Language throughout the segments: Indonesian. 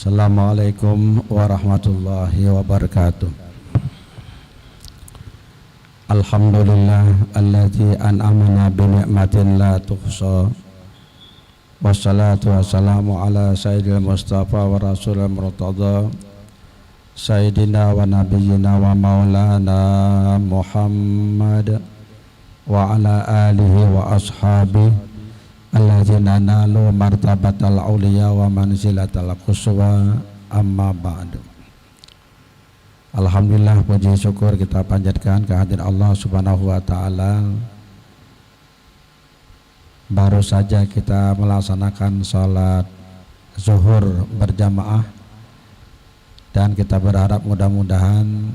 Assalamualaikum warahmatullahi wabarakatuh. Alhamdulillah alladzi an'amana bi ni'matin la tuhsa. Wassalatu wassalamu ala sayyidil mustafa wa rasulil murtada sayyidina wa nabiyyina wa maulana Muhammad wa ala alihi wa ashabihi alladzina nalu martabatal auliya wa manzilatal quswa amma ba'du. Alhamdulillah, puji syukur kita panjatkan kehadirat Allah Subhanahu wa taala. Baru saja kita melaksanakan salat zuhur berjamaah dan kita berharap mudah-mudahan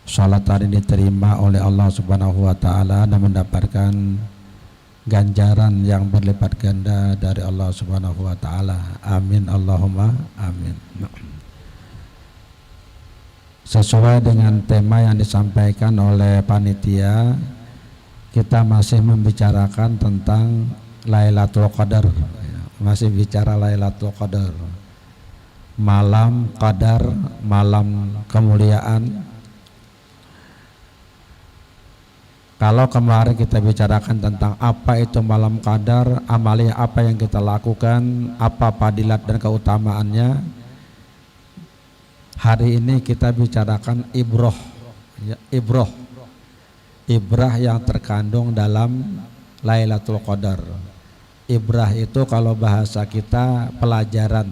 salat hari ini diterima oleh Allah Subhanahu wa taala dan mendapatkan ganjaran yang berlipat ganda dari Allah Subhanahu wa taala. Amin Allahumma amin. Sesuai dengan tema yang disampaikan oleh panitia, kita masih membicarakan tentang Lailatul Qadar. Masih bicara Lailatul Qadar. Malam qadar, malam kemuliaan. Kalau kemarin kita bicarakan tentang apa itu malam qadar, amalia apa yang kita lakukan, apa fadilat dan keutamaannya. Hari ini kita bicarakan ibroh, ya, ibrah yang terkandung dalam Lailatul Qadar. Ibrah itu kalau bahasa kita pelajaran.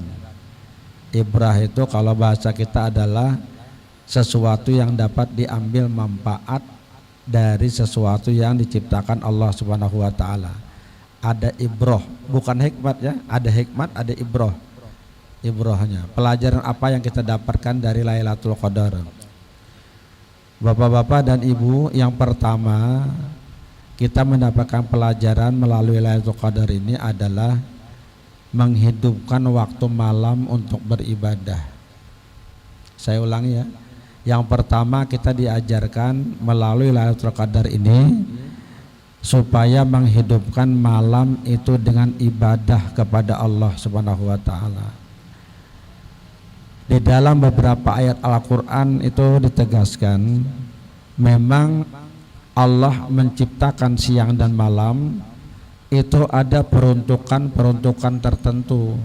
Ibrah itu kalau bahasa kita adalah sesuatu yang dapat diambil manfaat dari sesuatu yang diciptakan Allah Subhanahu wa taala. Ada ibroh, bukan hikmat ya, ada hikmat, ada ibroh. Ibrohnya, pelajaran apa yang kita dapatkan dari Lailatul Qadar. Bapak-bapak dan Ibu, yang pertama kita mendapatkan pelajaran melalui Lailatul Qadar ini adalah menghidupkan waktu malam untuk beribadah. Saya ulangi ya. Yang pertama kita diajarkan melalui Lailatul Qadar ini supaya menghidupkan malam itu dengan ibadah kepada Allah Subhanahu wa taala. Di dalam beberapa ayat Al-Qur'an itu ditegaskan memang Allah menciptakan siang dan malam itu ada peruntukan tertentu.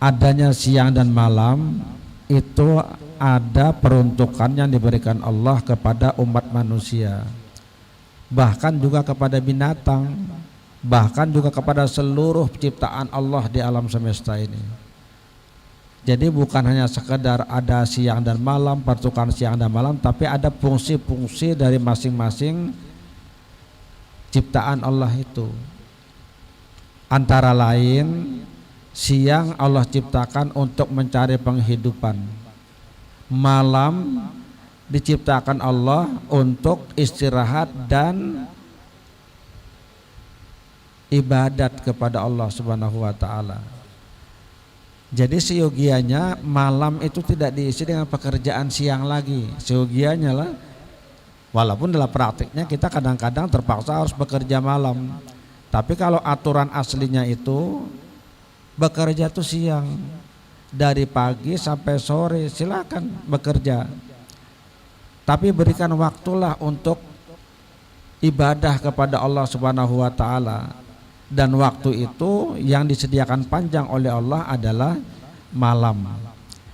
Adanya siang dan malam itu ada peruntukan yang diberikan Allah kepada umat manusia, bahkan juga kepada binatang, bahkan juga kepada seluruh ciptaan Allah di alam semesta ini. Jadi bukan hanya sekedar ada siang dan malam, peruntukan siang dan malam, tapi ada fungsi-fungsi dari masing-masing ciptaan Allah itu. Antara lain, siang Allah ciptakan untuk mencari penghidupan. Malam diciptakan Allah untuk istirahat dan ibadat kepada Allah Subhanahu wa taala. Jadi seyogianya malam itu tidak diisi dengan pekerjaan siang lagi. Seyogianya lah. Walaupun dalam praktiknya kita kadang-kadang terpaksa harus bekerja malam. Tapi kalau aturan aslinya itu bekerja tuh siang, dari pagi sampai sore silakan bekerja, tapi berikan waktulah untuk ibadah kepada Allah Subhanahu wa taala. Dan waktu itu yang disediakan panjang oleh Allah adalah malam.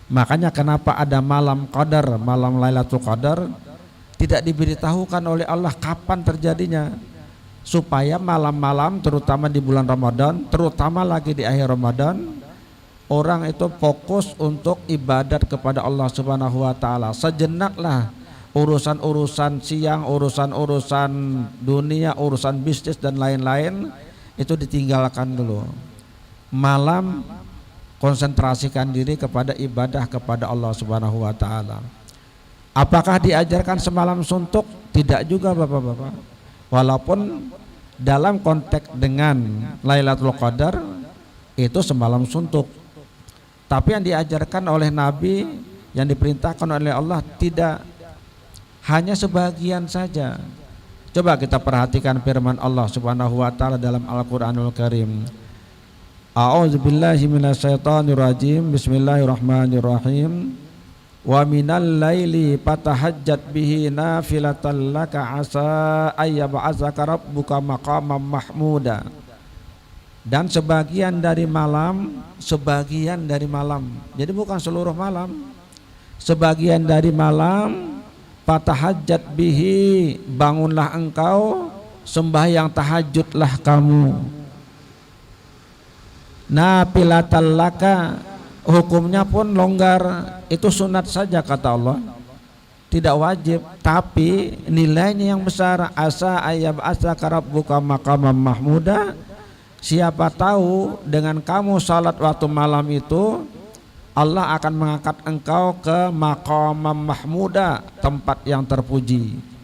Makanya kenapa ada malam qadar, malam Lailatul Qadar tidak diberitahukan oleh Allah kapan terjadinya, supaya malam-malam terutama di bulan Ramadan, terutama lagi di akhir Ramadan, orang itu fokus untuk ibadat kepada Allah Subhanahu wa taala. Sejenaklah urusan-urusan siang, urusan-urusan dunia, urusan bisnis dan lain-lain itu ditinggalkan dulu. Malam konsentrasikan diri kepada ibadah kepada Allah Subhanahu wa taala. Apakah diajarkan semalam suntuk? Tidak juga Bapak-bapak. Walaupun dalam konteks dengan Lailatul Qadar itu semalam suntuk, tapi yang diajarkan oleh Nabi, yang diperintahkan oleh Allah tidak hanya sebagian saja. Coba kita perhatikan firman Allah Subhanahu wa taala dalam Al-Qur'anul Karim. A'udzubillahi minasyaitonirrajim. Bismillahirrahmanirrahim. Wa minal laili fatahajjat bihi nafilatan laka asa ayyab'atsaka rabbuka maqaman mahmuda. Dan sebagian dari malam, jadi bukan seluruh malam, sebagian dari malam, fatahajjat bihi, bangunlah engkau, sembahyang tahajudlah kamu. Nafilatan laka, hukumnya pun longgar, itu sunat saja kata Allah, tidak wajib, tapi nilainya yang besar. Asa ayyab'atsaka rabbuka maqaman mahmuda, siapa tahu dengan kamu salat waktu malam itu Allah akan mengangkat engkau ke maqaman mahmuda, tempat yang terpuji.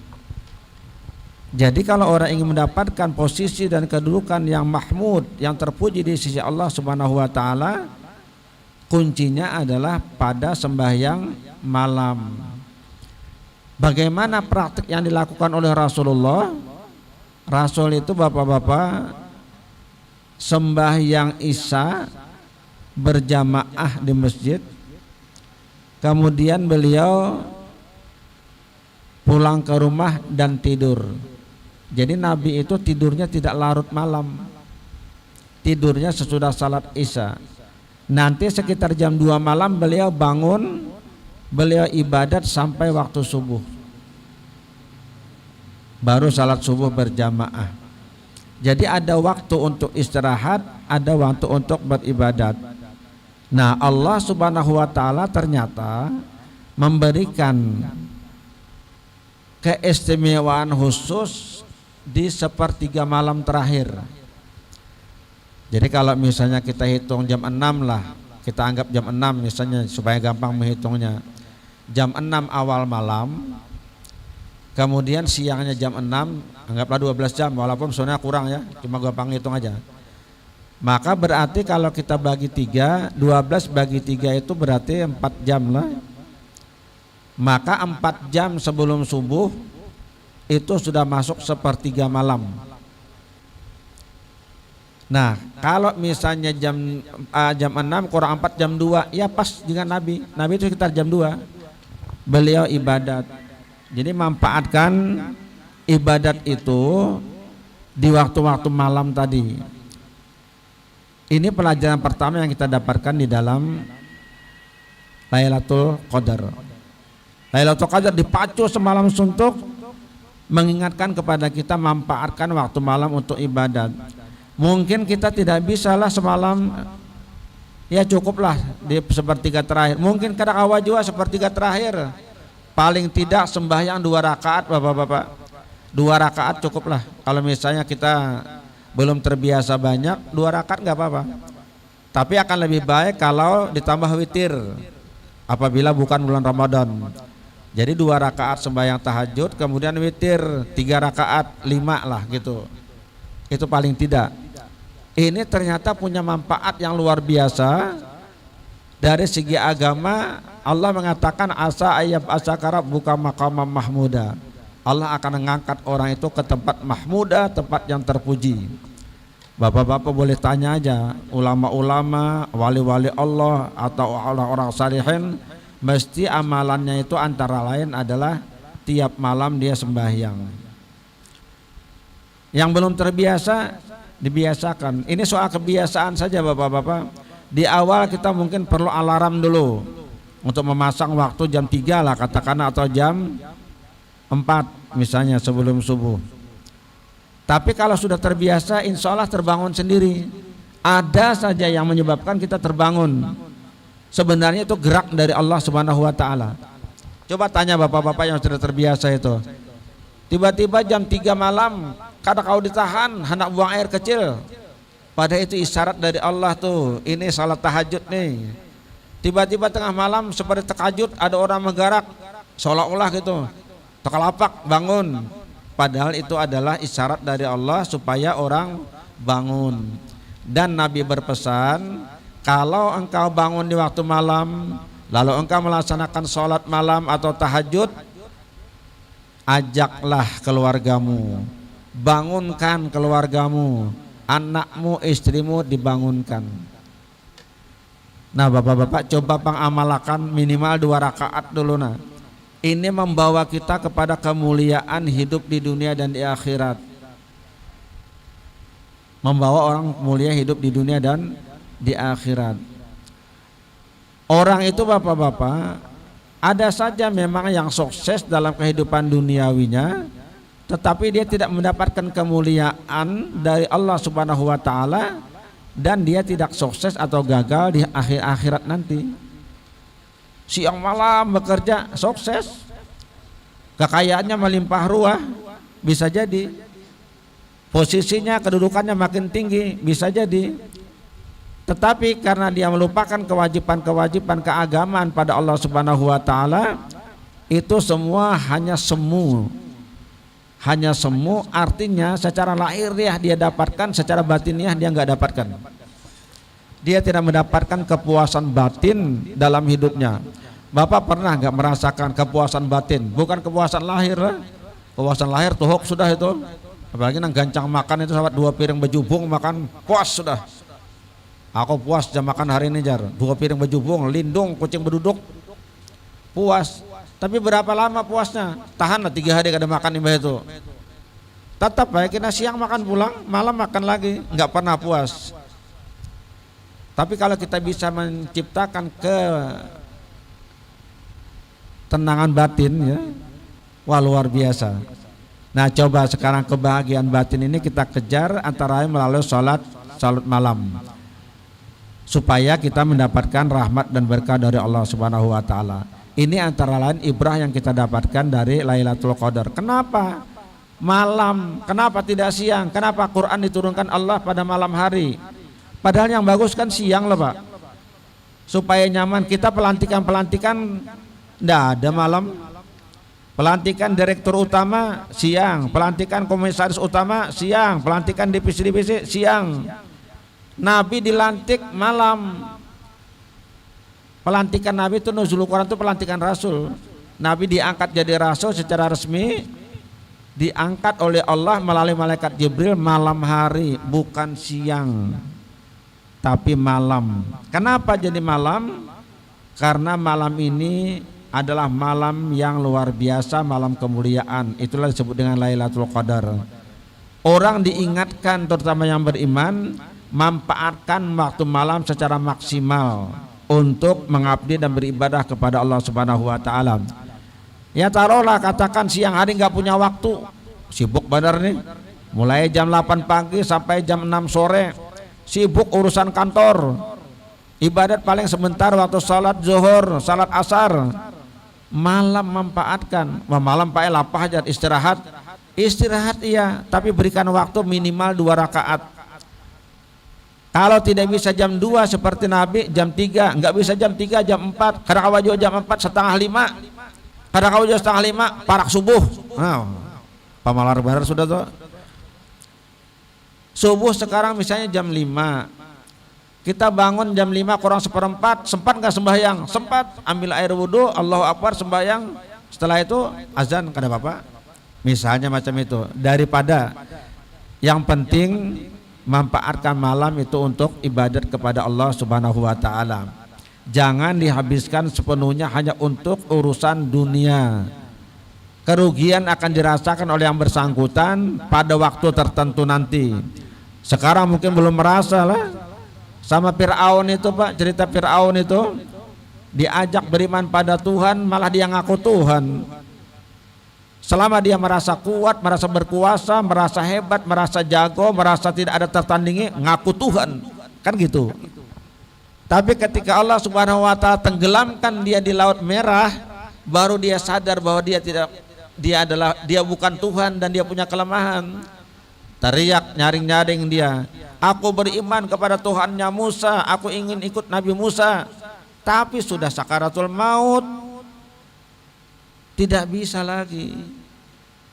Jadi kalau orang ingin mendapatkan posisi dan kedudukan yang mahmud, yang terpuji di sisi Allah Subhanahu wa taala, kuncinya adalah pada sembahyang malam. Bagaimana praktik yang dilakukan oleh Rasulullah? Rasul itu bapak-bapak sembahyang Isya berjamaah di masjid, kemudian beliau pulang ke rumah dan tidur. Jadi Nabi itu tidurnya tidak larut malam, tidurnya sesudah salat Isya. Nanti sekitar jam 2 malam beliau bangun, beliau ibadat sampai waktu subuh, baru salat subuh berjamaah. Jadi ada waktu untuk istirahat, ada waktu untuk beribadat. Nah, Allah Subhanahu wa taala ternyata memberikan keistimewaan khusus di sepertiga malam terakhir. Jadi kalau misalnya kita hitung jam 6 lah, kita anggap jam 6 misalnya supaya gampang menghitungnya. Jam 6 awal malam, kemudian siangnya jam 6, anggaplah 12 jam, walaupun sebenarnya kurang ya, cuma gampang hitung aja. Maka berarti kalau kita bagi 3, 12 bagi 3 itu berarti 4 jam lah. Maka 4 jam sebelum subuh itu sudah masuk sepertiga malam. Nah, kalau misalnya jam 6 kurang 4 jam 2, ya pas dengan Nabi. Nabi itu sekitar jam 2 beliau ibadat. Jadi manfaatkan ibadat itu di waktu-waktu malam tadi. Ini pelajaran pertama yang kita dapatkan di dalam Lailatul Qadar. Lailatul Qadar dipacu semalam suntuk, mengingatkan kepada kita manfaatkan waktu malam untuk ibadat. Mungkin kita tidak bisa lah semalam, ya cukuplah di sepertiga terakhir. Mungkin kadang awal juga sepertiga terakhir. Paling tidak sembahyang 2 rakaat bapak-bapak. 2 rakaat cukuplah. Kalau misalnya kita belum terbiasa banyak, 2 rakaat nggak apa-apa. Tapi akan lebih baik kalau ditambah witir apabila bukan bulan Ramadan. Jadi 2 rakaat sembahyang tahajud, kemudian witir 3 rakaat, 5 lah gitu. Itu paling tidak. Ini ternyata punya manfaat yang luar biasa. Dari segi agama, Allah mengatakan asa ayyab'atsaka rabbuka maqaman mahmuda. Allah akan mengangkat orang itu ke tempat mahmuda, tempat yang terpuji. Bapak-bapak boleh tanya aja, ulama-ulama, wali-wali Allah atau orang-orang salihin, mesti amalannya itu antara lain adalah tiap malam dia sembahyang. Yang belum terbiasa dibiasakan. Ini soal kebiasaan saja bapak-bapak. Di awal kita mungkin perlu alarm dulu untuk memasang waktu jam 3 lah katakanlah, atau jam 4 misalnya sebelum subuh. Tapi kalau sudah terbiasa, insya Allah terbangun sendiri. Ada saja yang menyebabkan kita terbangun. Sebenarnya itu gerak dari Allah Subhanahu wa taala. Coba tanya bapak-bapak yang sudah terbiasa itu. Tiba-tiba jam 3 malam, kadang kau ditahan hendak buang air kecil. Padahal itu isyarat dari Allah tuh, ini salat tahajud nih. Tiba-tiba tengah malam seperti terkajut ada orang menggerak, seolah-olah gitu, terkelapak bangun. Padahal itu adalah isyarat dari Allah supaya orang bangun. Dan Nabi berpesan, kalau engkau bangun di waktu malam, lalu engkau melaksanakan sholat malam atau tahajud, ajaklah keluargamu, bangunkan keluargamu anakmu, istrimu dibangunkan. Nah bapak-bapak coba pengamalakan minimal 2 rakaat dulu. Nah ini membawa kita kepada kemuliaan hidup di dunia dan di akhirat. Membawa orang mulia hidup di dunia dan di akhirat. Orang itu bapak-bapak ada saja memang yang sukses dalam kehidupan duniawinya, tetapi dia tidak mendapatkan kemuliaan dari Allah Subhanahu wa taala, dan dia tidak sukses atau gagal di akhirat nanti. Siang malam bekerja sukses, kekayaannya melimpah ruah, bisa jadi. Posisinya, kedudukannya makin tinggi, bisa jadi. Tetapi karena dia melupakan kewajiban-kewajiban keagamaan pada Allah Subhanahu wa taala, itu semua hanya semu. Hanya semu, artinya secara lahiriah dia dapatkan, secara batiniah dia enggak dapatkan. Dia tidak mendapatkan kepuasan batin dalam hidupnya. Bapak pernah enggak merasakan kepuasan batin? Bukan kepuasan lahir. Kepuasan lahir tuh sudah itu. Apalagi nang gancang makan itu sahabat 2 piring bejubung makan puas sudah. Aku puas jam makan hari ini jar 2 piring bejubung, lindung, kucing berduduk, puas. Tapi berapa lama puasnya? Tahanlah 3 hari kada makan imbah itu. Tetap baik kita siang makan pulang, malam makan lagi, nggak pernah puas. Tapi kalau kita bisa menciptakan ketenangan batin ya, wah luar biasa. Nah coba sekarang kebahagiaan batin ini kita kejar antara lain melalui salat malam, supaya kita mendapatkan rahmat dan berkah dari Allah Subhanahu wa taala. Ini antara lain ibrah yang kita dapatkan dari Lailatul Qadar. Kenapa malam? Kenapa tidak siang? Kenapa Quran diturunkan Allah pada malam hari? Padahal yang bagus kan siang loh Pak. Supaya nyaman. Kita pelantikan enggak ada malam. Pelantikan direktur utama siang, pelantikan komisaris utama siang, pelantikan divisi-divisi siang. Nabi dilantik malam. Pelantikan Nabi itu nuzul Quran itu pelantikan Rasul. Nabi diangkat jadi Rasul secara resmi, diangkat oleh Allah melalui malaikat Jibril malam hari, bukan siang, tapi malam. Kenapa jadi malam? Karena malam ini adalah malam yang luar biasa, malam kemuliaan. Itulah disebut dengan Lailatul Qadar. Orang diingatkan, terutama yang beriman, manfaatkan waktu malam secara maksimal untuk mengabdi dan beribadah kepada Allah Subhanahu wa taala. Ya taruhlah katakan siang hari nggak punya waktu, sibuk benar nih. Mulai jam 8 pagi sampai jam 6 sore sibuk urusan kantor. Ibadat paling sebentar waktu salat zuhur, salat asar. Malam manfaatkan. Malam Pak lapah aja istirahat. Istirahat iya, tapi berikan waktu minimal 2 rakaat. Kalau tidak bisa jam 2 seperti Nabi, jam 3, enggak bisa jam 3, jam 4, kadang kawajah jam 4 setengah 5, kadang kawajah setengah 5, parak subuh. Nah, pamalar barat sudah tuh. Subuh sekarang misalnya jam 5, kita bangun jam 5 kurang 1/4, sempat enggak sembahyang? Sempat, ambil air wudhu, Allahu Akbar, sembahyang. Setelah itu azan, kada apa-apa. Misalnya macam itu. Daripada yang penting manfaatkan malam itu untuk ibadat kepada Allah Subhanahu wa taala. Jangan dihabiskan sepenuhnya hanya untuk urusan dunia. Kerugian akan dirasakan oleh yang bersangkutan pada waktu tertentu nanti. Sekarang mungkin belum merasa lah. Sama Fir'aun itu Pak, cerita Fir'aun itu diajak beriman pada Tuhan, malah dia ngaku Tuhan. Selama dia merasa kuat, merasa berkuasa, merasa hebat, merasa jago, merasa tidak ada tertandingi, ngaku Tuhan, kan gitu. Tapi ketika Allah Subhanahu wa taala tenggelamkan dia di Laut Merah, baru dia sadar bahwa dia bukan Tuhan dan dia punya kelemahan. Teriak nyaring-nyaring dia, aku beriman kepada Tuhannya Musa, aku ingin ikut Nabi Musa. Tapi sudah sakaratul maut, tidak bisa lagi.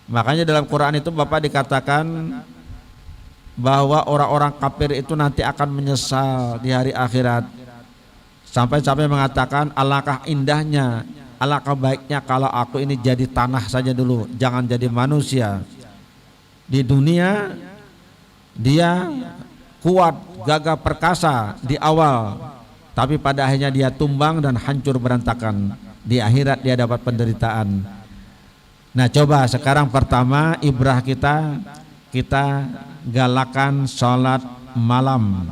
Makanya dalam Quran itu Bapak dikatakan bahwa orang-orang kafir itu nanti akan menyesal di hari akhirat. Sampai-sampai mengatakan alangkah indahnya, alangkah baiknya kalau aku ini jadi tanah saja dulu, jangan jadi manusia. Di dunia dia kuat, gagah perkasa di awal, tapi pada akhirnya dia tumbang dan hancur berantakan. Di akhirat dia dapat penderitaan. Nah, coba sekarang pertama ibrah kita galakan sholat malam.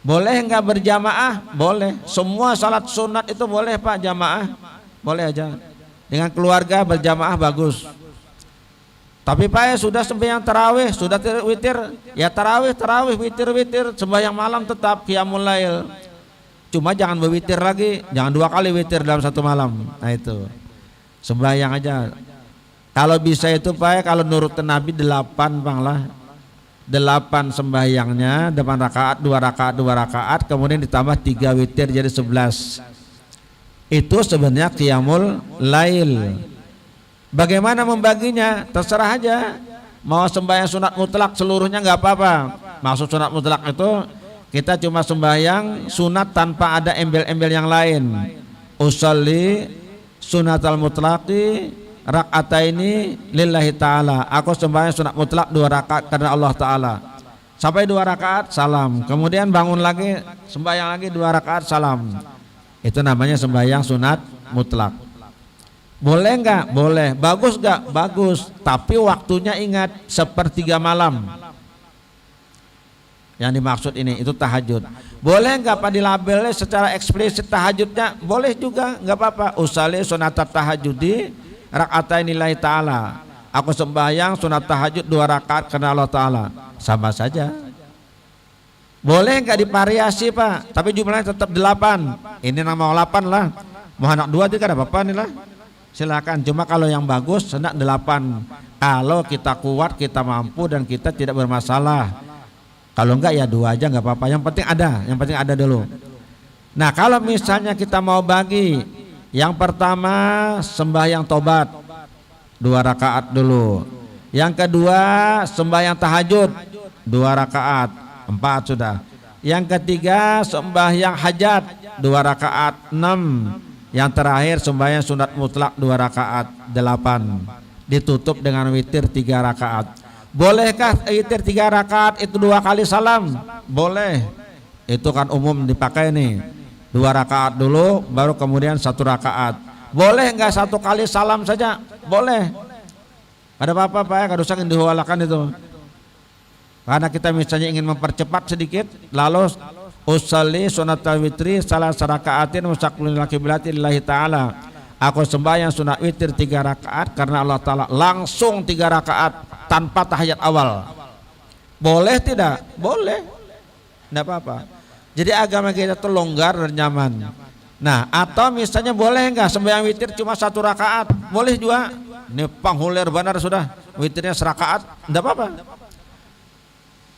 Boleh enggak berjamaah? Boleh. Semua sholat sunat itu boleh Pak, jamaah. Boleh aja. Dengan keluarga berjamaah bagus. Tapi Pak ya sudah sembahyang tarawih, sudah witir, ya tarawih, witir, sembahyang malam tetap qiyamul lail. Cuma jangan berwitir lagi, jangan 2 kali witir dalam satu malam. Nah itu, sembahyang aja. Kalau bisa itu Pak ya, kalau nurut Nabi 8 Bang lah, 8 sembahyangnya, 8 rakaat, 2 rakaat, kemudian ditambah 3 witir jadi 11. Itu sebenarnya qiyamul lail. Bagaimana membaginya? Terserah aja. Mau sembahyang sunat mutlak seluruhnya nggak apa-apa. Maksud sunat mutlak itu kita cuma sembahyang sunat tanpa ada embel-embel yang lain. Usolli sunatal mutlaqi rak'ataini lillahi ta'ala. Aku sembahyang sunat mutlak 2 rakaat karena Allah Ta'ala. Sampai 2 rakaat salam. Kemudian bangun lagi sembahyang lagi 2 rakaat salam. Itu namanya sembahyang sunat mutlak. Boleh enggak? Boleh. Bagus enggak? Bagus. Tapi waktunya ingat 1/3 malam. Yang dimaksud ini itu tahajud. Boleh enggak Pak dilabelnya secara eksplisit tahajudnya? Boleh juga, enggak apa-apa. Usolli sunatat tahajudi rak'ataini lillahi ta'ala. Aku sembahyang sunat tahajud 2 rakaat karena Allah Ta'ala. Sama saja. Boleh enggak divariasi Pak? Tapi jumlahnya tetap 8. Ini nama 8 lah. Mau anak 2 juga ada apa-apa nih lah. Silakan. Cuma kalau yang bagus hendak 8. Kalau kita kuat, kita mampu dan kita tidak bermasalah. Kalau enggak ya 2 aja nggak apa-apa. Yang penting ada dulu. Nah, kalau misalnya kita mau bagi, yang pertama sembahyang tobat 2 rakaat dulu. Yang kedua sembahyang tahajud 2 rakaat, 4 sudah. Yang ketiga sembahyang hajat 2 rakaat, 6. Yang terakhir sembahyang sunat mutlak 2 rakaat, 8. Ditutup dengan witir 3 rakaat. Bolehkah witir 3 rakaat itu 2 kali salam? Boleh. Itu kan umum dipakai nih. 2 rakaat dulu baru kemudian 1 rakaat. Boleh enggak 1 kali salam saja? Boleh. Ada apa-apa Pak ya, kada usah dihalakan itu. Karena kita misalnya ingin mempercepat sedikit, lalu usolli sunatal witri salah sarakaatin mustaqbilil qiblati lillahi ta'ala. Aku sembahyang sunat witir 3 rakaat karena Allah Ta'ala. Langsung 3 rakaat tanpa tahiyat awal. Boleh tidak? Boleh. Tidak apa-apa. Jadi agama kita itu longgar dan nyaman. Nah, atau misalnya boleh enggak sembahyang witir cuma 1 rakaat? Boleh juga. Ini panghuler benar sudah. Witirnya 1 rakaat, tidak apa-apa.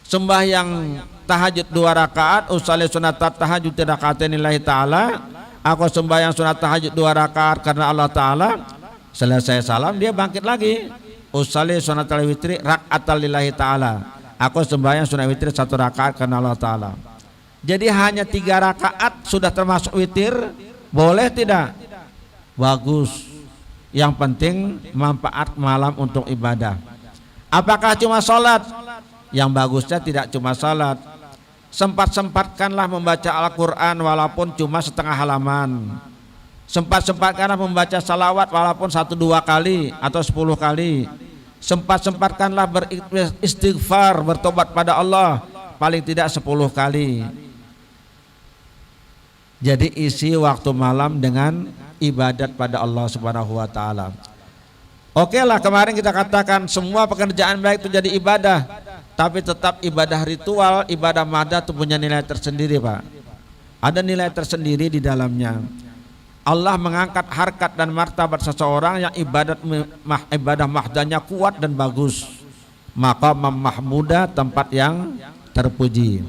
Sembahyang tahajud 2 rakaat, usolli sunatat tahajud rakaatain lillahi ta'ala. Aku sembahyang sunat tahajud 2 rakaat karena Allah Ta'ala. Selesai salam dia bangkit lagi. Usolli sunatal witri rak'atan lillahi ta'ala. Aku sembahyang sunat witri 1 rakaat karena Allah Ta'ala. Jadi hanya 3 rakaat sudah termasuk witir. Boleh tidak? Bagus. Yang penting manfaat malam untuk ibadah. Apakah cuma sholat? Yang bagusnya tidak cuma sholat. Sempat-sempatkanlah membaca Al-Quran walaupun cuma setengah halaman. Sempat-sempatkanlah membaca salawat walaupun 1-2 kali atau 10 kali. Sempat-sempatkanlah beristighfar, bertobat pada Allah paling tidak 10 kali. Jadi isi waktu malam dengan ibadat pada Allah Subhanahu wa ta'ala. Oke lah, kemarin kita katakan semua pekerjaan baik itu jadi ibadah. Tapi tetap ibadah ritual, ibadah mahdah itu punya nilai tersendiri Pak. Ada nilai tersendiri di dalamnya. Allah mengangkat harkat dan martabat seseorang yang ibadah mahdanya kuat dan bagus. Maka mahmudah, tempat yang terpuji.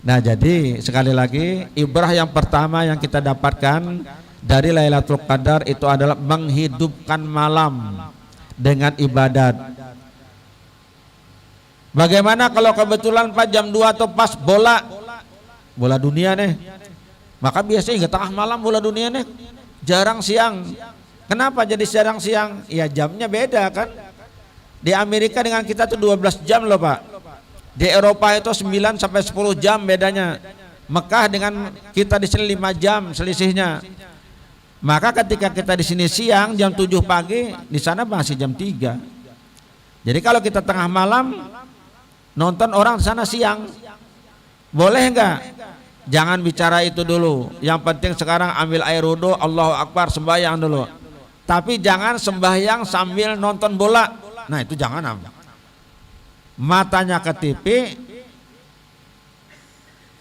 Nah, jadi sekali lagi ibrah yang pertama yang kita dapatkan dari Lailatul Qadar itu adalah menghidupkan malam dengan ibadat. Bagaimana kalau kebetulan Pak jam 2 atau pas bola dunia nih, maka biasanya hingga tengah malam bola dunia nih, jarang siang. Kenapa jadi jarang siang? Ya jamnya beda kan. Di Amerika dengan kita tuh 12 jam loh Pak. Di Eropa itu 9 sampai 10 jam bedanya. Mekah dengan kita di sini 5 jam selisihnya. Maka ketika kita di sini siang jam 7 pagi, di sana masih jam 3. Jadi kalau kita tengah malam nonton orang di sana siang, boleh enggak? Jangan bicara itu dulu. Yang penting sekarang ambil air wudu, Allahu Akbar, sembahyang dulu. Tapi jangan sembahyang sambil nonton bola. Nah itu jangan. Matanya ke TV,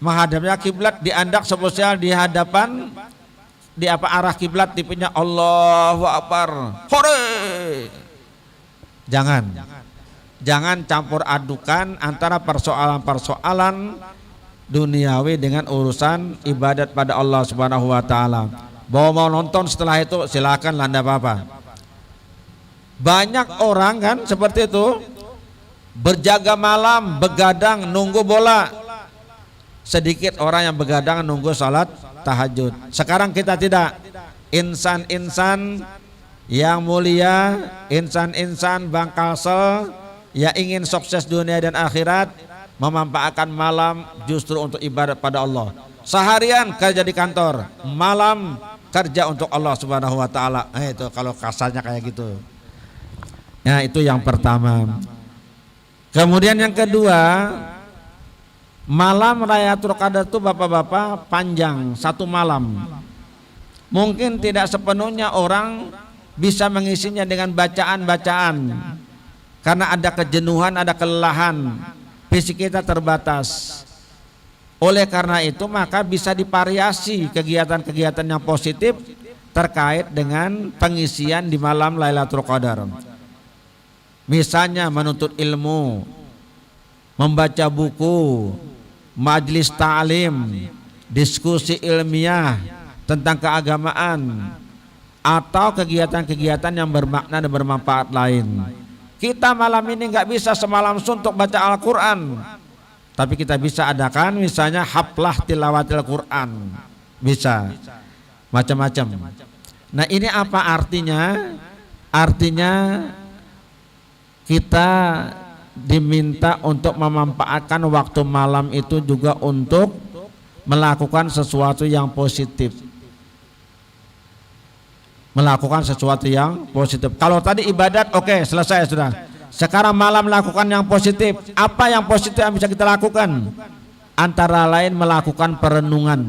menghadapnya kiblat, diandak spesial di hadapan di arah kiblat, tipenya Allahu Akbar. Hore. Jangan campur adukan antara persoalan-persoalan duniawi dengan urusan ibadat pada Allah Subhanahu wa taala. Mau nonton setelah itu silakan, lah, enggak apa-apa. Banyak orang kan seperti itu, berjaga malam, begadang nunggu bola. Sedikit orang yang begadang nunggu salat tahajud. Sekarang kita tidak. Insan-insan yang mulia, insan-insan bangkasel yang ingin sukses dunia dan akhirat, memanfaatkan malam justru untuk ibadat pada Allah. Seharian kerja di kantor, malam kerja untuk Allah Subhanahu wa taala. Itu kalau kasarnya kayak gitu. Nah, itu yang pertama. Kemudian yang kedua, malam Lailatul Qadar itu bapak-bapak panjang, 1 malam. Mungkin tidak sepenuhnya orang bisa mengisinya dengan bacaan-bacaan, karena ada kejenuhan, ada kelelahan, fisik kita terbatas. Oleh karena itu maka bisa divariasi kegiatan-kegiatan yang positif terkait dengan pengisian di malam Lailatul Qadar. Misalnya menuntut ilmu, membaca buku, majlis ta'lim, diskusi ilmiah tentang keagamaan, atau kegiatan-kegiatan yang bermakna dan bermanfaat lain. Kita malam ini nggak bisa semalam suntuk baca Al-Quran, tapi kita bisa adakan misalnya haflah tilawatil Quran, bisa macam-macam. Nah ini apa artinya? Artinya kita diminta untuk memanfaatkan waktu malam itu juga untuk melakukan sesuatu yang positif. Melakukan sesuatu yang positif. Kalau tadi ibadat, oke, selesai sudah. Sekarang malam melakukan yang positif. Apa yang positif yang bisa kita lakukan? Antara lain melakukan perenungan.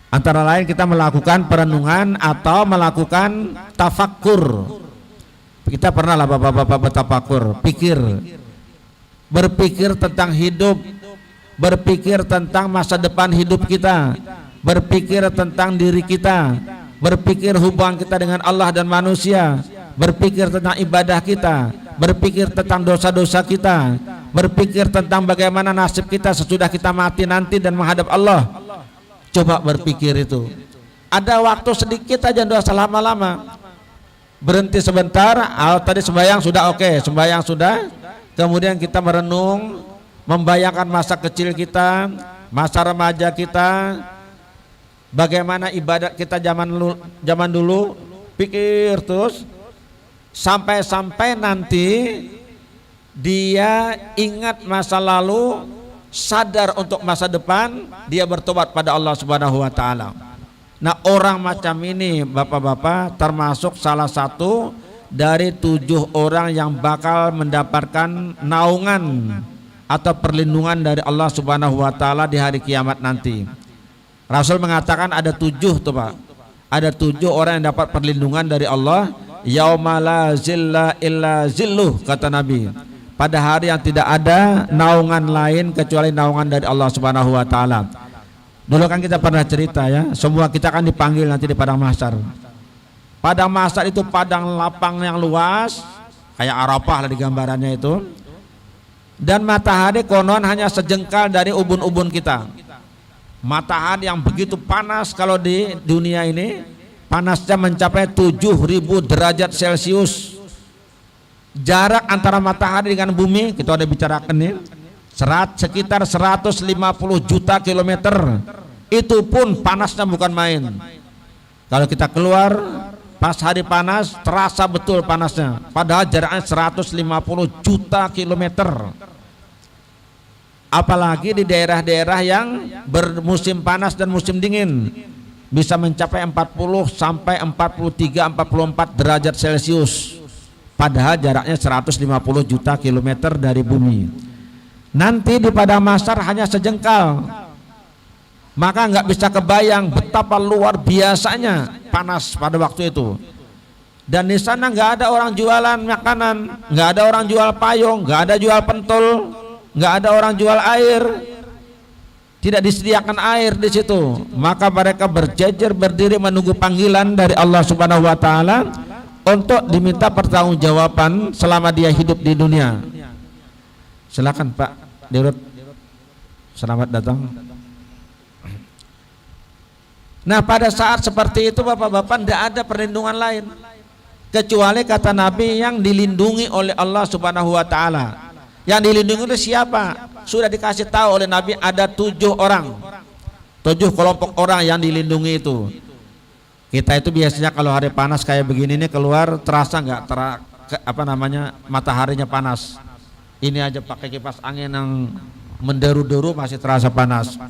Antara lain kita melakukan perenungan atau melakukan tafakkur. Kita pernah lah bapak-bapak bertafakur, berpikir tentang hidup, berpikir tentang masa depan hidup kita, berpikir tentang diri kita, berpikir hubungan kita dengan Allah dan manusia, berpikir tentang ibadah kita, berpikir tentang dosa-dosa kita, berpikir tentang bagaimana nasib kita sesudah kita mati nanti dan menghadap Allah. Coba berpikir itu. Ada waktu sedikit aja, enggak usah lama-lama. Berhenti sebentar. Tadi sembahyang sudah, oke, sembahyang sudah. Kemudian kita merenung, membayangkan masa kecil kita, masa remaja kita, bagaimana ibadat kita zaman dulu, pikir terus sampai nanti dia ingat masa lalu, sadar untuk masa depan, dia bertobat pada Allah Subhanahu wa taala. Nah, orang macam ini bapak-bapak termasuk salah satu dari 7 orang yang bakal mendapatkan naungan atau perlindungan dari Allah Subhanahu wa taala di hari kiamat nanti. Rasul mengatakan ada 7 tuh Pak. Ada 7 orang yang dapat perlindungan dari Allah. Yauma la zilla illa zilluh, kata Nabi. Pada hari yang tidak ada naungan lain kecuali naungan dari Allah Subhanahu wa taala. Dulu kan kita pernah cerita ya, semua kita kan dipanggil nanti di padang mahsyar. Padang mahsyar itu padang lapang yang luas, kayak Arafah lah di gambarannya itu. Dan matahari konon hanya sejengkal dari ubun-ubun kita. Matahari yang begitu panas, kalau di dunia ini panasnya mencapai 7.000 derajat Celcius. Jarak antara matahari dengan bumi kita udah bicarakan nih, sekitar 150 juta kilometer. Itu pun panasnya bukan main. Kalau kita keluar pas hari panas terasa betul panasnya, padahal jaraknya 150 juta kilometer. Apalagi di daerah-daerah yang bermusim panas dan musim dingin, bisa mencapai 40 sampai 43, 44 derajat Celcius. Padahal jaraknya 150 juta kilometer dari bumi. Nanti di padang mahsyar hanya sejengkal. Maka nggak bisa kebayang betapa luar biasanya panas pada waktu itu. Dan di sana nggak ada orang jualan makanan, nggak ada orang jual payung, nggak ada jual pentul, nggak ada orang jual air, tidak disediakan air di situ. Maka mereka berjejer berdiri menunggu panggilan dari Allah Subhanahu wa taala untuk diminta pertanggungjawaban selama dia hidup di dunia. Silakan Pak Dirut, selamat datang. Nah, pada saat seperti itu Bapak-bapak, tidak ada perlindungan lain kecuali kata Nabi yang dilindungi oleh Allah Subhanahu wa taala. Yang dilindungi oleh siapa? Sudah dikasih tahu oleh Nabi, ada 7 orang, 7 kelompok orang yang dilindungi itu. Kita itu biasanya kalau hari panas kayak begini nih keluar, terasa nggak mataharinya panas. Ini aja pakai kipas angin yang menderu-deru masih terasa panas.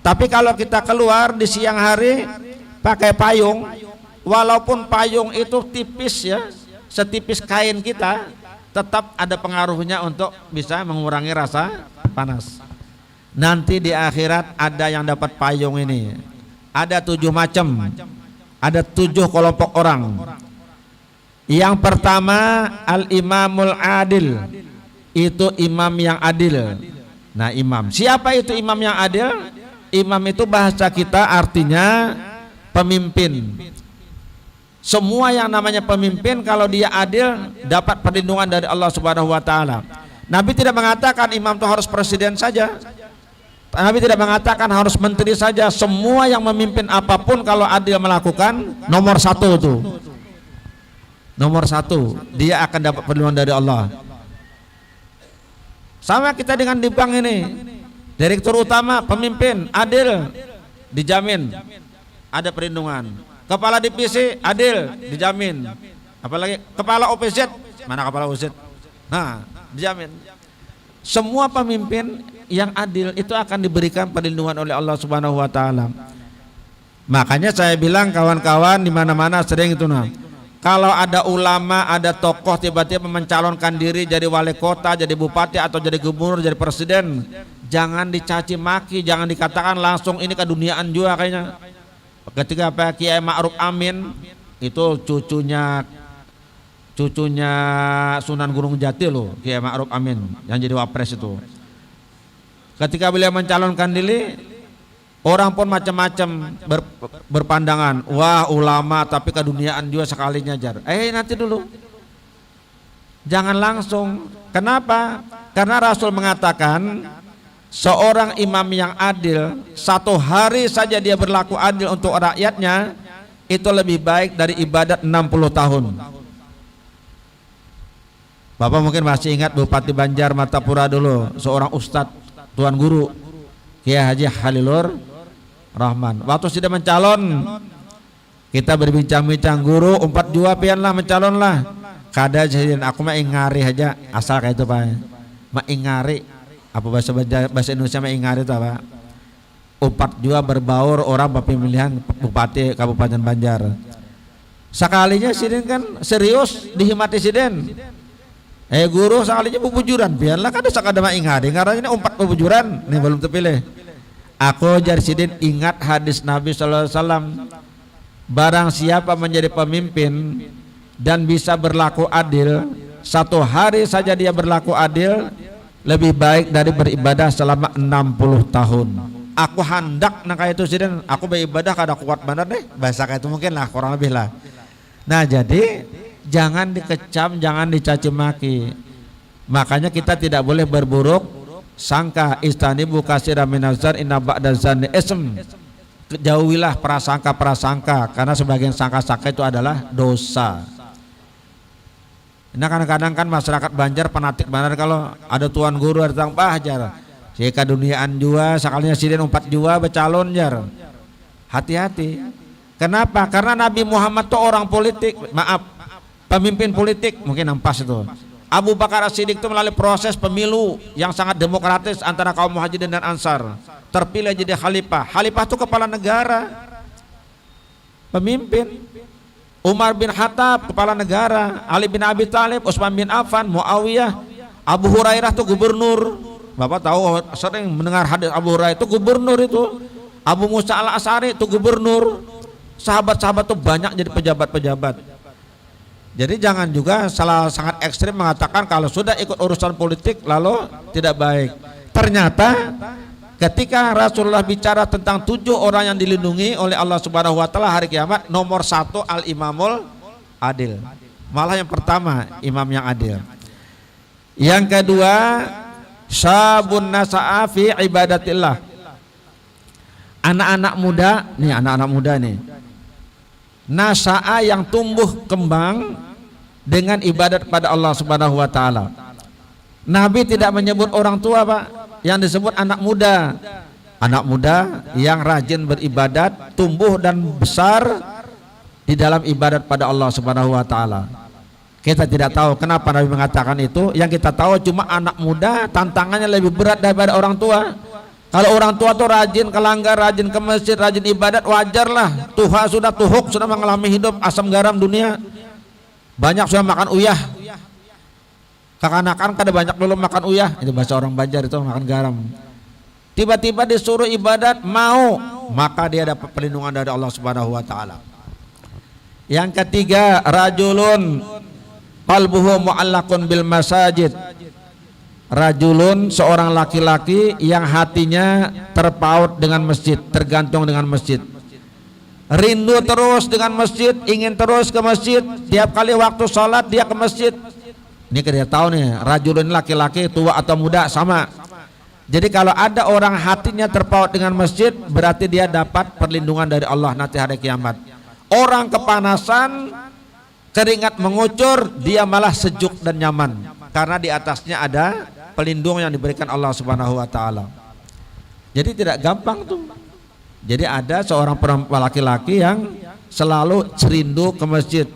Tapi kalau kita keluar di siang hari pakai payung, walaupun payung itu tipis ya, setipis kain kita, tetap ada pengaruhnya untuk bisa mengurangi rasa panas. Nanti di akhirat ada yang dapat payung ini, ada 7 macam, ada 7 kelompok orang. Yang pertama al-imamul adil, itu imam yang adil. Nah, imam, siapa itu imam yang adil? Imam itu bahasa kita artinya pemimpin. Semua yang namanya pemimpin kalau dia adil dapat perlindungan dari Allah Subhanahu wa taala. Nabi tidak mengatakan imam itu harus presiden saja. Nabi tidak mengatakan harus menteri saja. Semua yang memimpin apapun kalau adil melakukan, nomor 1 itu. Nomor 1, dia akan dapat perlindungan dari Allah. Sama kita dengan di bank ini. Direktur utama, pemimpin, adil, dijamin ada perlindungan. Kepala divisi, adil, dijamin. Apalagi kepala OPZ, mana kepala OPZ? Nah, dijamin. Semua pemimpin yang adil itu akan diberikan perlindungan oleh Allah Subhanahu wa taala. Makanya saya bilang kawan-kawan di mana-mana sering itu kalau ada ulama, ada tokoh tiba-tiba mencalonkan diri jadi wali kota, jadi bupati atau jadi gubernur, jadi presiden, jangan dicaci maki, jangan dikatakan langsung ini keduniaan juga kayaknya. Ketika Pak Kiai Ma'ruf Amin itu cucunya Sunan Gunung Jati loh, Kiai Ma'ruf Amin yang jadi wapres itu. Ketika beliau mencalonkan diri, orang pun macam-macam berpandangan, wah ulama tapi keduniaan juga sekalinya jar. Nanti dulu, jangan langsung. Kenapa? Karena Rasul mengatakan seorang imam yang adil, 1 hari saja dia berlaku adil untuk rakyatnya, itu lebih baik dari ibadat 60 tahun. Bapak mungkin masih ingat Bupati Banjar Martapura dulu, seorang ustadz, tuan guru, Kiai Haji Halilur Rahman. Waktu sudah mencalon, kita berbincang-bincang, guru 4 jua pian lah mencalon lah. Kada jadi aku mah ingari aja, asal kayak itu Pak. Mah ingari, apa bahasa Indonesia mah ingari itu apa? 4 jua berbaur orang pemilihan bupati Kabupaten Banjar. Sekalinya sidin kan serius dihimati sidin. Guru sekalinya bubujuran, biarlah kada sakada mah ingari, karena ini 4 bubujuran, nih belum terpilih. Aku jadi sidin ingat hadis Nabi SAW, barang siapa menjadi pemimpin dan bisa berlaku adil, 1 hari saja dia berlaku adil, lebih baik dari beribadah selama 60 tahun. Aku hendak nah kayak itu sidin, aku beribadah kada kuat benar deh, bahasa kayak itu mungkin lah, kurang lebih lah. Nah jadi jangan dikecam, jangan dicaci maki. Makanya kita tidak boleh berburuk sangka. Istanibu katsira minaz-dzan inna ba'daz-dzanni ism. Jauhilah prasangka-prasangka, karena sebagian sangka-sangka itu adalah dosa. Nah kadang-kadang kan masyarakat Banjar fanatik benar kalau ada tuan guru datang jar. Si kaduniaan jua sekalinya sidin 4 jua becalon jar. Hati-hati. Kenapa? Karena Nabi Muhammad itu orang politik, maaf, pemimpin politik, mungkin nampas itu. Abu Bakar As-Siddiq itu melalui proses pemilu yang sangat demokratis antara kaum Muhajirin dan Ansar, terpilih jadi khalifah. Khalifah itu kepala negara, pemimpin. Umar bin Khattab kepala negara, Ali bin Abi Thalib, Utsman bin Affan, Muawiyah, Abu Hurairah itu gubernur. Bapak tahu sering mendengar hadis Abu Hurairah itu gubernur itu. Abu Musa al-Asy'ari itu gubernur. Sahabat-sahabat itu banyak jadi pejabat-pejabat. Jadi jangan juga salah sangat ekstrim mengatakan kalau sudah ikut urusan politik lalu tidak baik. Ternyata ketika Rasulullah bicara tentang 7 orang yang dilindungi oleh Allah Subhanahu wa taala hari kiamat, nomor 1 al-imamul adil. Malah yang pertama imam yang adil. Yang kedua syabun nasa'a fi ibadatillah. Anak-anak muda nih. Nasa'a yang tumbuh kembang dengan ibadat pada Allah Subhanahu wa taala. Nabi tidak menyebut orang tua, Pak. Yang disebut anak muda. Anak muda yang rajin beribadat, tumbuh dan besar di dalam ibadat pada Allah Subhanahu wa taala. Kita tidak tahu kenapa Nabi mengatakan itu. Yang kita tahu cuma anak muda tantangannya lebih berat daripada orang tua. Kalau orang tua tuh rajin ke langgar, rajin ke masjid, rajin ibadat, wajarlah. Tuha sudah tuhuk, sudah mengalami hidup asam garam dunia. Banyak sudah makan uyah. Kekanakan kada banyak dulu makan uyah. Itu bahasa orang Banjar itu makan garam. Tiba-tiba disuruh ibadat mau, maka dia dapat perlindungan dari Allah Subhanahu wa taala. Yang ketiga, rajulun qalbuhu mu'allaqun bil masajid. Rajulun seorang laki-laki yang hatinya terpaut dengan masjid, tergantung dengan masjid. Rindu terus dengan masjid, ingin terus ke masjid. Tiap kali waktu sholat dia ke masjid. Ini kita tahu nih, rajulun laki-laki tua atau muda sama. Jadi kalau ada orang hatinya terpaut dengan masjid, berarti dia dapat perlindungan dari Allah nanti hari kiamat. Orang kepanasan, keringat mengucur, dia malah sejuk dan nyaman karena di atasnya ada pelindung yang diberikan Allah Subhanahu wa taala. Jadi tidak gampang tuh. Jadi ada seorang perempuan laki-laki yang selalu rindu ke masjid.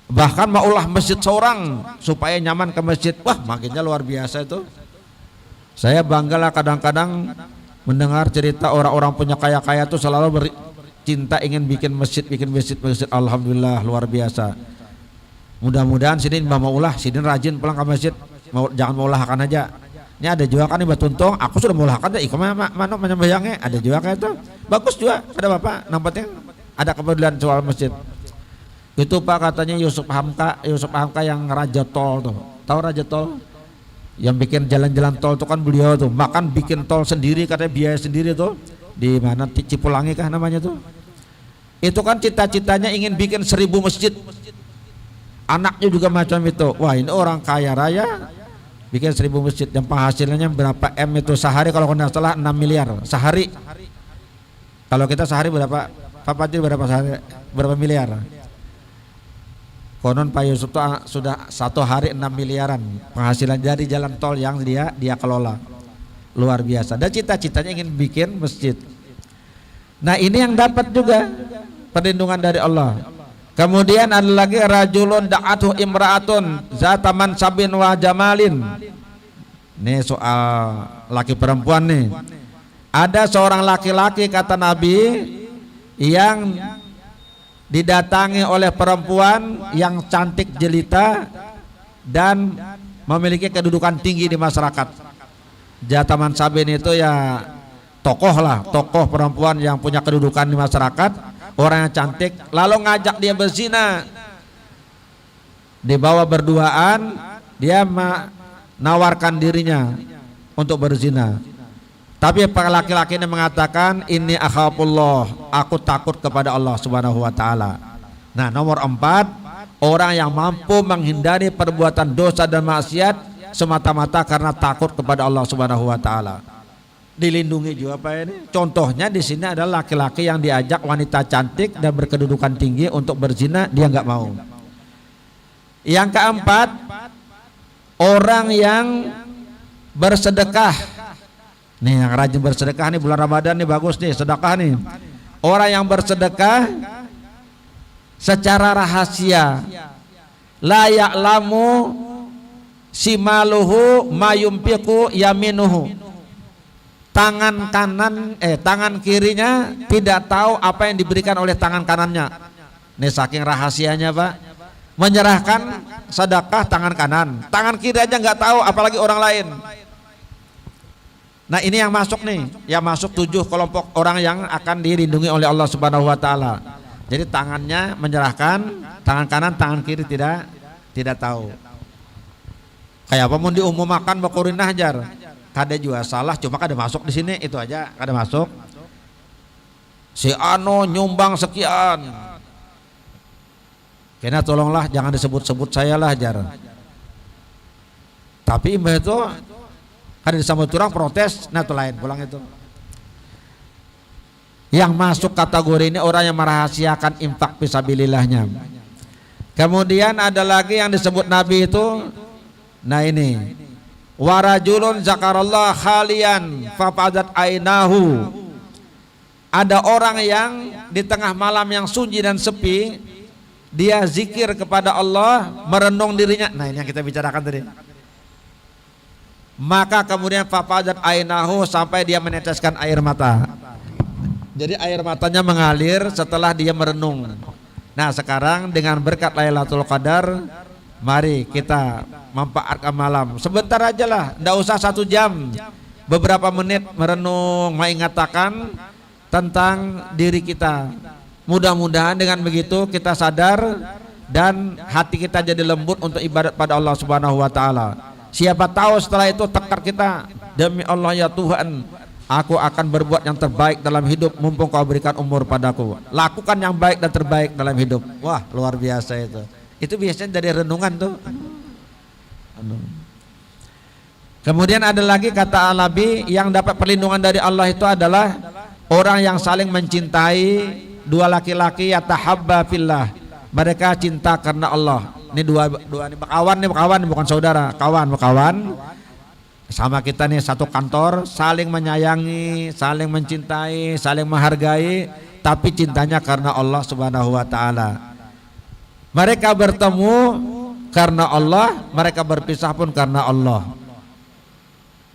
Bahkan maulah masjid seorang supaya nyaman ke masjid. Wah, makinnya luar biasa itu. Saya banggalah kadang-kadang mendengar cerita orang-orang punya kaya-kaya itu selalu cinta ingin bikin masjid. Alhamdulillah luar biasa. Mudah-mudahan sini Mbak Maulah, sini rajin pulang ke masjid. Jangan meulahkan aja. Ini ada juga kan Mbak Tuntung, aku sudah meulahkan deh. Ikut mana menyambayangnya ada juga kayak itu. Bagus juga ada Bapak, nampaknya ada kepedulian soal masjid. Itu Pak katanya Yusuf Hamka yang Raja Tol tuh. Tahu Raja Tol? Yang bikin jalan-jalan tol itu kan beliau tuh. Makan bikin tol sendiri katanya biaya sendiri tuh. Di mana Cipulangi kah namanya tuh? Itu kan cita-citanya ingin bikin 1000 masjid. Anaknya juga macam itu. Wah, ini orang kaya raya bikin 1000 masjid yang penghasilannya berapa M itu sehari, kalau tidak salah 6 miliar sehari. Kalau kita sehari berapa? Pak Fadil berapa sehari? Berapa miliar? Konon Pak Yusuf itu sudah 1 hari 6 miliaran penghasilan dari jalan tol yang dia kelola. Luar biasa. Dan cita-citanya ingin bikin masjid. Nah, ini yang dapat juga perlindungan dari Allah. Kemudian ada lagi rajulun da'atuh imra'atun zata mansabin wa jamalin. Ini soal laki perempuan nih. Ada seorang laki-laki kata Nabi yang didatangi oleh perempuan yang cantik jelita dan memiliki kedudukan tinggi di masyarakat. Zata mansabin itu ya tokoh perempuan yang punya kedudukan di masyarakat. Orang yang cantik, lalu ngajak dia berzina. Dibawa berduaan, dia menawarkan dirinya untuk berzina. Tapi para laki-laki ini mengatakan, ini akhafullah, aku takut kepada Allah Subhanahu wa taala. Nah, nomor 4, orang yang mampu menghindari perbuatan dosa dan maksiat semata-mata karena takut kepada Allah Subhanahu wa taala. Dilindungi juga Pak ini. Contohnya di sini adalah laki-laki yang diajak wanita cantik dan berkedudukan tinggi untuk berzina, dia nggak mau. Yang keempat, orang yang bersedekah. Nih yang rajin bersedekah nih, bulan Ramadan nih bagus nih sedekah nih. Orang yang bersedekah secara rahasia, la ya'lamu simaluhu mayumpiku yaminuhu. Tangan kirinya tidak tahu apa yang diberikan oleh tangan kanannya. Ini saking rahasianya, Pak. Menyerahkan sedekah tangan kanan, tangan kiri aja nggak tahu, apalagi orang lain. Nah, ini yang masuk nih, yang masuk 7 kelompok orang yang akan dilindungi oleh Allah Subhanahu wa taala. Jadi tangannya menyerahkan, tangan kanan, tangan kiri tidak tahu. Kayak apa mau diumumkan bakurinah jar. Kada juga salah, cuma kada masuk di sini, itu aja kada masuk. Si Ano nyumbang sekian. Kena tolonglah jangan disebut-sebut saya lah jar. Tapi imbah itu ada disambut orang protes, nah itu lain pulang itu. Yang masuk kategori ini orang yang merahasiakan infak fisabilillahnya. Kemudian ada lagi yang disebut Nabi itu, nah ini, warajulun zakarallah khalian fafadat ainahu. Ada orang yang di tengah malam yang sunyi dan sepi, dia zikir kepada Allah, merenung dirinya. Nah, ini yang kita bicarakan tadi. Maka kemudian fafadat ainahu, sampai dia meneteskan air mata. Jadi air matanya mengalir setelah dia merenung. Nah, sekarang dengan berkat Lailatul Qadar, mari kita manfaatkan malam. Sebentar aja lah, tidak usah 1 jam. Beberapa menit merenung, mengatakan tentang diri kita. Mudah-mudahan dengan begitu kita sadar dan hati kita jadi lembut untuk ibadat pada Allah Subhanahu wa taala. Siapa tahu setelah itu tekad kita, demi Allah ya Tuhan, aku akan berbuat yang terbaik dalam hidup mumpung kau berikan umur padaku. Lakukan yang baik dan terbaik dalam hidup. Wah, luar biasa itu. Itu biasanya dari renungan tuh. Kemudian ada lagi kata Al-Nabi, yang dapat perlindungan dari Allah itu adalah orang yang saling mencintai, 2 laki-laki yatahabba fillah. Mereka cinta karena Allah. Ini dua ini kawan bukan saudara, kawan sama kita nih, satu kantor, saling menyayangi, saling mencintai, saling menghargai, tapi cintanya karena Allah Subhanahu wa taala. Mereka bertemu karena Allah, mereka berpisah pun karena Allah.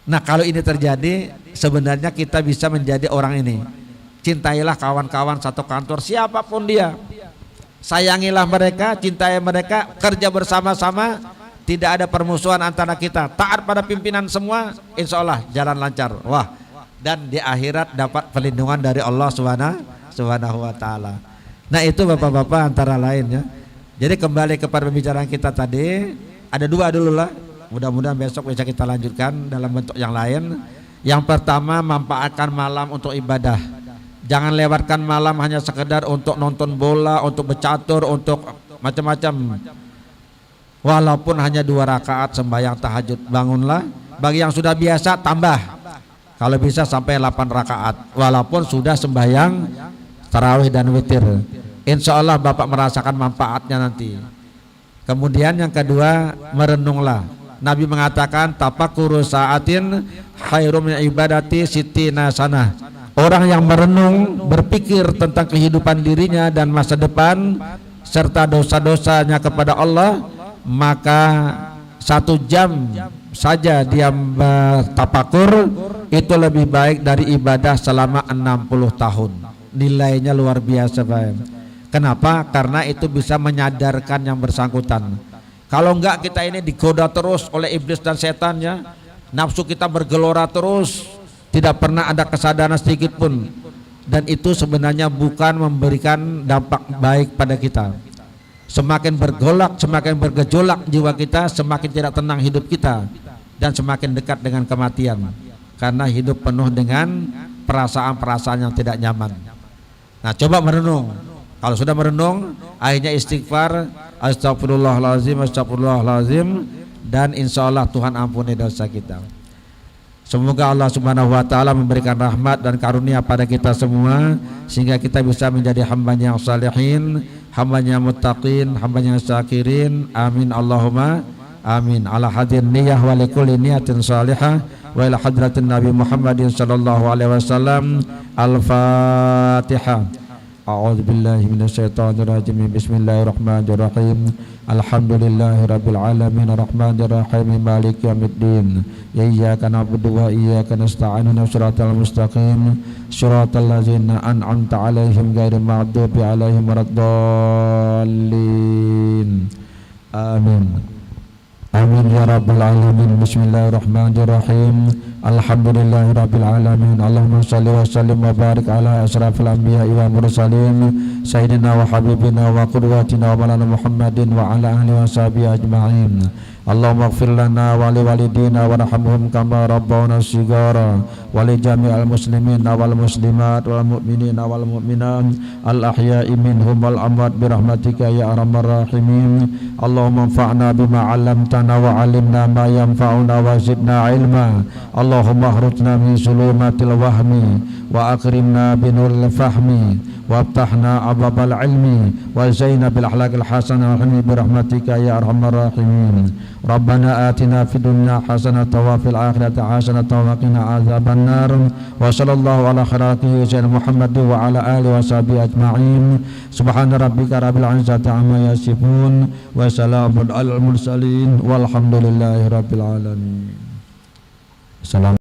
Nah, kalau ini terjadi, sebenarnya kita bisa menjadi orang ini. Cintailah kawan-kawan satu kantor, siapapun dia. Sayangilah mereka, cintai mereka, kerja bersama-sama, tidak ada permusuhan antara kita, taat pada pimpinan semua, insya Allah jalan lancar. Wah, dan di akhirat dapat perlindungan dari Allah Subhanahu wa taala. Nah, itu bapak-bapak antara lainnya. Jadi kembali kepada pembicaraan kita tadi, ada 2 dulu lah. Mudah-mudahan besok bisa kita lanjutkan dalam bentuk yang lain. Yang pertama, manfaatkan malam untuk ibadah. Jangan lewatkan malam hanya sekedar untuk nonton bola, untuk bercatur, untuk macam-macam. Walaupun hanya 2 rakaat sembahyang tahajud, bangunlah. Bagi yang sudah biasa tambah, kalau bisa sampai 8 rakaat. Walaupun sudah sembahyang tarawih dan witir, insya Allah bapak merasakan manfaatnya nanti. Kemudian yang kedua, merenunglah. Nabi mengatakan tafakkuru sa'atin khairum min ibadati sittina sanah. Orang yang merenung, berpikir tentang kehidupan dirinya dan masa depan serta dosa-dosanya kepada Allah, maka 1 jam saja dia tafakur itu lebih baik dari ibadah selama 60 tahun. Nilainya luar biasa, Pak. Kenapa? Karena itu bisa menyadarkan yang bersangkutan. Kalau enggak, kita ini digoda terus oleh iblis dan setannya, nafsu kita bergelora terus, tidak pernah ada kesadaran sedikit pun, dan itu sebenarnya bukan memberikan dampak baik pada kita. Semakin bergolak, semakin bergejolak jiwa kita, semakin tidak tenang hidup kita, dan semakin dekat dengan kematian, karena hidup penuh dengan perasaan-perasaan yang tidak nyaman. Nah, coba merenung. Kalau sudah merenung, akhirnya istighfar, astagfirullahaladzim, astagfirullahaladzim, dan insya Allah Tuhan ampuni dosa kita. Semoga Allah Subhanahu wa taala memberikan rahmat dan karunia pada kita semua, sehingga kita bisa menjadi hamba-Nya yang salihin, hamba-Nya muttaqin, hamba-Nya syakirin. Amin Allahumma amin. Ala hadir niyah wa likulli niyatin salihah wa ila hadratin Nabi Muhammadin sallallahu alaihi wasallam. Al-Fatihah. A'udzu billahi minasyaitonir rajim. Bismillahirrahmanirrahim. Alhamdulillahi rabbil alamin arrahmanir rahim maliki yaumiddin. Iyyaka na'budu wa iyyaka nasta'in shiratal mustaqim shiratal ladzina an'amta 'alaihim ghairil maghdubi 'alaihim waladdallin. Amin. Amin ya rabbal alamin. Bismillahirrahmanirrahim. Alhamdulillahi rabbil alamin. Allahumma shalli wa sallim wa barik ala asrafil anbiya'i wa mursalin sayyidina wa habibina wa qudwatina wa maulana Muhammadin wa ala alihi wa sahbihi ajma'in. Allahumma ighfir lana wa li walidina warhamhum kama rabbawna shighara wa li jami'il muslimina wal muslimat wal mu'minina wal mu'minat al ahya'i minhum wal amwat bi rahmatika ya arhamar rahimin. Allahumma anfa'na bima 'allamtana wa 'allimna ma yanfa'una wa zidna ilma. Allahumma akhrujna min zulumatil wahmi wa akrimna binuril fahmi waftahna abwabal ilmi wa zaina bil akhlaqil hasanah wa bi rahmatika ya arhamar rahimin. Rabbana atina fid dunya hasanatan wa fil akhirati hasanatan wa qina adzaban nar. Wa sallallahu ala khairati sayyidina Muhammad wa ala alihi wa sahbihi ajma'in. Subhana rabbika rabbil izzati amma yasifun wa salamun alal mursalin walhamdulillahi rabbil alamin. Salam.